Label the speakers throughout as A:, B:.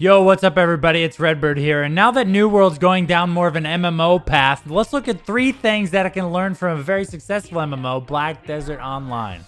A: Yo, what's up everybody? It's Redbird here, and now that New World's going down more of an MMO path, let's look at 3 things that I can learn from a very successful MMO, Black Desert Online.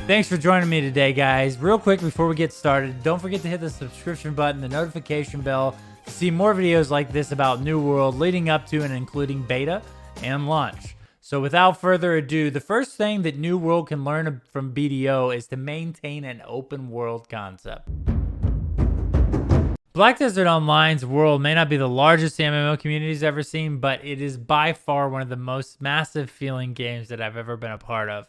A: Thanks for joining me today, guys. Real quick before we get started, don't forget to hit the subscription button, the notification bell, to see more videos like this about New World leading up to and including beta and launch. So without further ado, the first thing that New World can learn from BDO is to maintain an open world concept. Black Desert Online's world may not be the largest MMO community's ever seen, but it is by far one of the most massive feeling games that I've ever been a part of.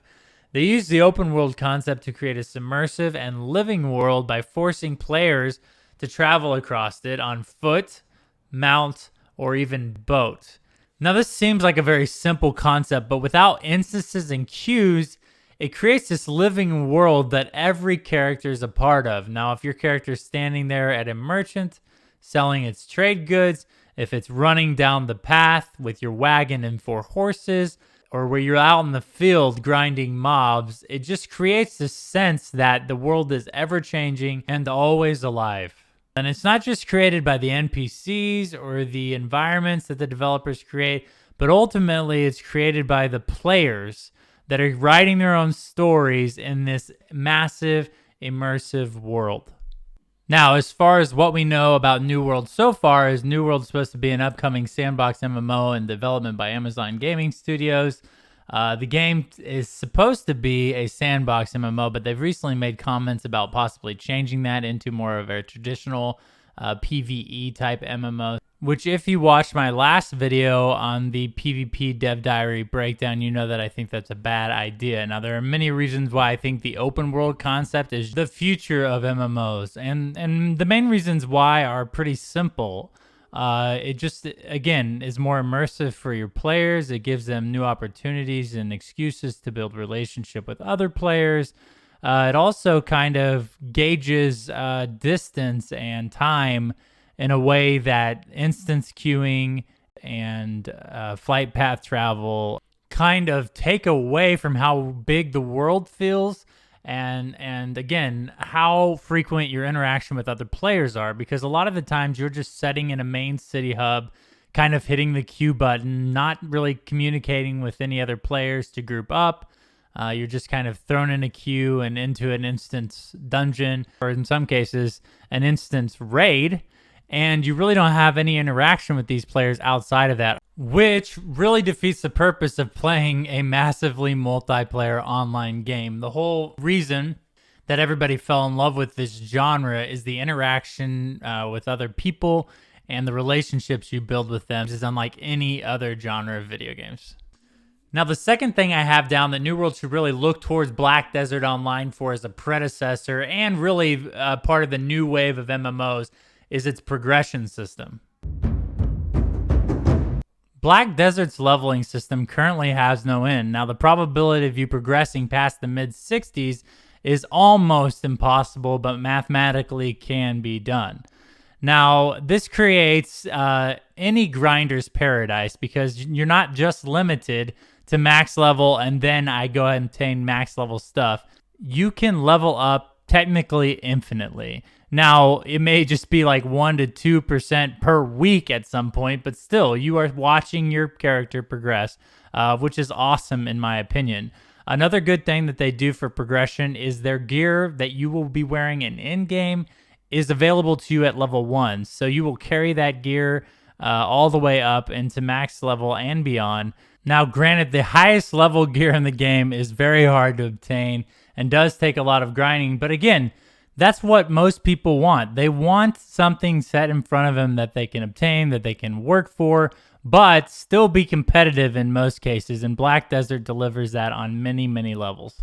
A: They use the open world concept to create a submersive and living world by forcing players to travel across it on foot, mount, or even boat. Now, this seems like a very simple concept, but without instances and queues, it creates this living world that every character is a part of. Now, if your character is standing there at a merchant selling its trade goods, if it's running down the path with your wagon and 4 horses, or where you're out in the field grinding mobs, it just creates this sense that the world is ever-changing and always alive. And it's not just created by the NPCs or the environments that the developers create, but ultimately it's created by the players that are writing their own stories in this massive, immersive world. Now, as far as what we know about New World so far, is New World supposed to be an upcoming sandbox MMO in development by Amazon Gaming Studios. The game is supposed to be a sandbox MMO, but they've recently made comments about possibly changing that into more of a traditional PvE type MMO, which if you watched my last video on the PvP Dev Diary breakdown, you know that I think that's a bad idea. Now, there are many reasons why I think the open world concept is the future of MMOs, and the main reasons why are pretty simple. It just, again, is more immersive for your players. It gives them new opportunities and excuses to build relationship with other players. It also kind of gauges distance and time in a way that instance queuing and flight path travel kind of take away from how big the world feels. And again, how frequent your interaction with other players are, because a lot of the times you're just sitting in a main city hub, kind of hitting the queue button, not really communicating with any other players to group up. You're just kind of thrown in a queue and into an instance dungeon, or in some cases, an instance raid. And you really don't have any interaction with these players outside of that, which really defeats the purpose of playing a massively multiplayer online game. The whole reason that everybody fell in love with this genre is the interaction with other people and the relationships you build with them is unlike any other genre of video games. Now, the second thing I have down that New World should really look towards Black Desert Online for as a predecessor and really part of the new wave of MMOs is its progression system. Black Desert's leveling system currently has no end. Now, the probability of you progressing past the mid-60s is almost impossible, but mathematically can be done. Now, this creates any grinder's paradise, because you're not just limited to max level and then I go ahead and obtain max level stuff. You can level up technically infinitely. Now, it may just be like 1 to 2% per week at some point, but still, you are watching your character progress, which is awesome in my opinion. Another good thing that they do for progression is their gear that you will be wearing in-game is available to you at level 1. So you will carry that gear all the way up into max level and beyond. Now, granted, the highest level gear in the game is very hard to obtain and does take a lot of grinding, but again, that's what most people want. They want something set in front of them that they can obtain, that they can work for, but still be competitive in most cases, and Black Desert delivers that on many, many levels.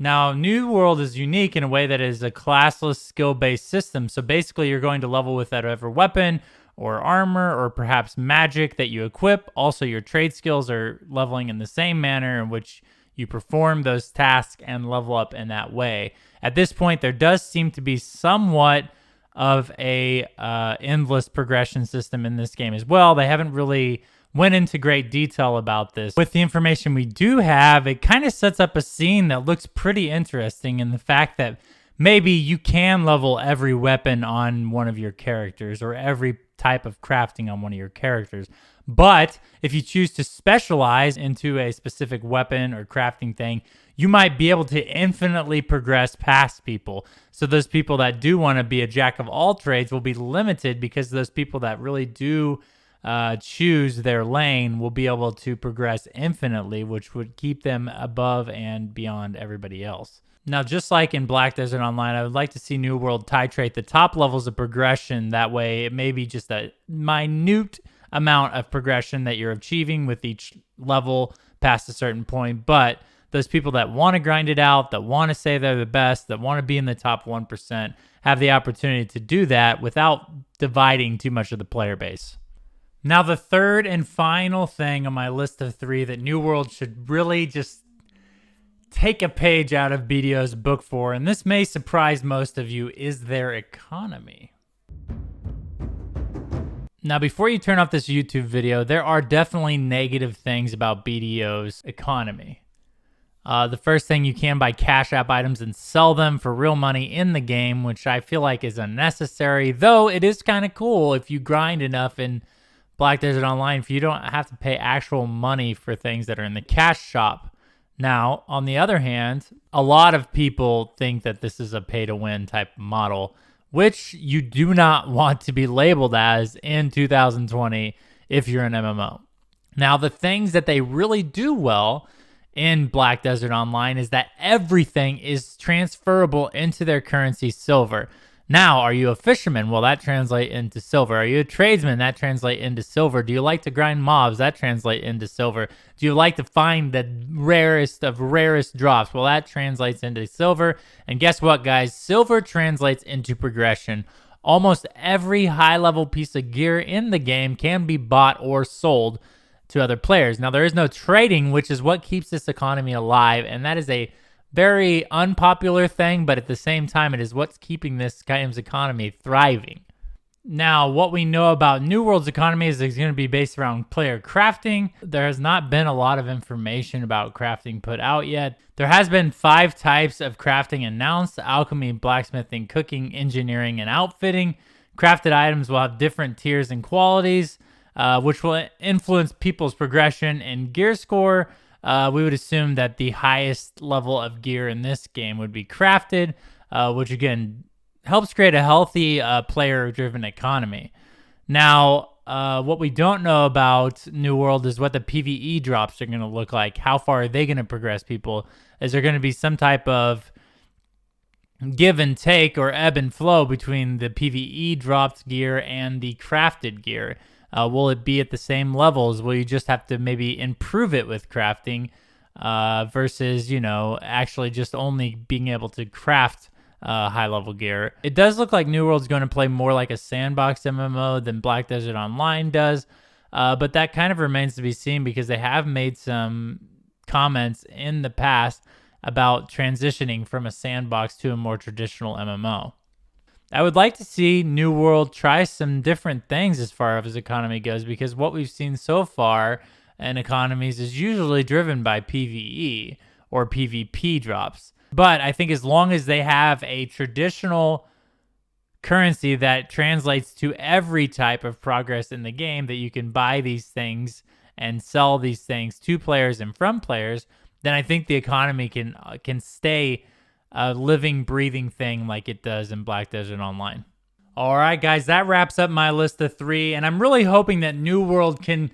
A: Now, New World is unique in a way that it is a classless, skill-based system, so basically you're going to level with whatever weapon or armor or perhaps magic that you equip. Also, your trade skills are leveling in the same manner in which you perform those tasks and level up in that way. At this point, there does seem to be somewhat of a endless progression system in this game as well. They haven't really went into great detail about this. With the information we do have, it kind of sets up a scene that looks pretty interesting in the fact that maybe you can level every weapon on one of your characters or every type of crafting on one of your characters. But if you choose to specialize into a specific weapon or crafting thing, you might be able to infinitely progress past people. So those people that do want to be a jack of all trades will be limited, because those people that really do choose their lane will be able to progress infinitely, which would keep them above and beyond everybody else. Now, just like in Black Desert Online, I would like to see New World titrate the top levels of progression. That way, it may be just a minute amount of progression that you're achieving with each level past a certain point. But those people that want to grind it out, that want to say they're the best, that want to be in the top 1%, have the opportunity to do that without dividing too much of the player base. Now, the third and final thing on my list of 3 that New World should really just take a page out of BDO's book for, and this may surprise most of you, is their economy. Now, before you turn off this YouTube video, there are definitely negative things about BDO's economy. The first thing, you can buy Cash App items and sell them for real money in the game, which I feel like is unnecessary, though it is kind of cool if you grind enough in Black Desert Online, if you don't have to pay actual money for things that are in the cash shop. Now, on the other hand, a lot of people think that this is a pay-to-win type model, which you do not want to be labeled as in 2020 if you're an MMO. Now, the things that they really do well in Black Desert Online is that everything is transferable into their currency, silver. Now, are you a fisherman? Well, that translates into silver. Are you a tradesman? That translates into silver. Do you like to grind mobs? That translates into silver. Do you like to find the rarest of rarest drops? Well, that translates into silver. And guess what, guys? Silver translates into progression. Almost every high-level piece of gear in the game can be bought or sold to other players. Now, there is no trading, which is what keeps this economy alive, and that is a very unpopular thing, but at the same time, it is what's keeping this game's economy thriving. Now, what we know about New World's economy is it's going to be based around player crafting. There has not been a lot of information about crafting put out yet. There has been 5 types of crafting announced: alchemy, blacksmithing, cooking, engineering, and outfitting. Crafted items will have different tiers and qualities, which will influence people's progression and gear score. We would assume that the highest level of gear in this game would be crafted, which again helps create a healthy player-driven economy. Now, what we don't know about New World is what the PvE drops are going to look like. How far are they going to progress people? Is there going to be some type of give and take or ebb and flow between the PvE dropped gear and the crafted gear? Will it be at the same levels? Will you just have to maybe improve it with crafting versus, actually just only being able to craft high-level gear? It does look like New World's going to play more like a sandbox MMO than Black Desert Online does, but that kind of remains to be seen, because they have made some comments in the past about transitioning from a sandbox to a more traditional MMO. I would like to see New World try some different things as far as economy goes, because what we've seen so far in economies is usually driven by PvE or PvP drops. But I think as long as they have a traditional currency that translates to every type of progress in the game, that you can buy these things and sell these things to players and from players, then I think the economy can stay a living, breathing thing like it does in Black Desert Online. All right, guys, that wraps up my list of 3, and I'm really hoping that New World can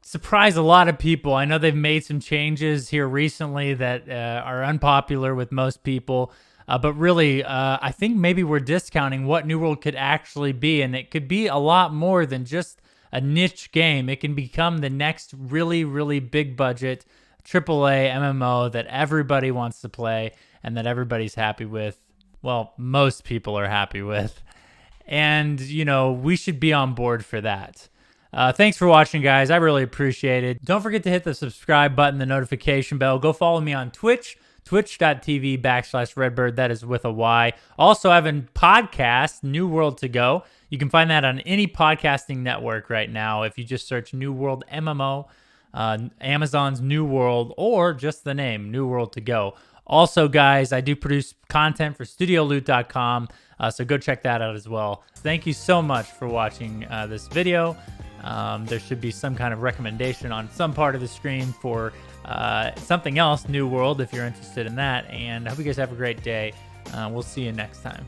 A: surprise a lot of people. I know they've made some changes here recently that are unpopular with most people, but really, I think maybe we're discounting what New World could actually be, and it could be a lot more than just a niche game. It can become the next really, really big budget AAA MMO that everybody wants to play and that everybody's happy with. Well, most people are happy with. And, we should be on board for that. Thanks for watching, guys. I really appreciate it. Don't forget to hit the subscribe button, the notification bell. Go follow me on Twitch, twitch.tv/Redbird. That is with a Y. Also, I have a podcast, New World to Go. You can find that on any podcasting network right now if you just search New World MMO, Amazon's New World, or just the name, New World to Go. Also, guys, I do produce content for StudioLoot.com, so go check that out as well. Thank you so much for watching this video. There should be some kind of recommendation on some part of the screen for something else, New World, if you're interested in that. And I hope you guys have a great day. We'll see you next time.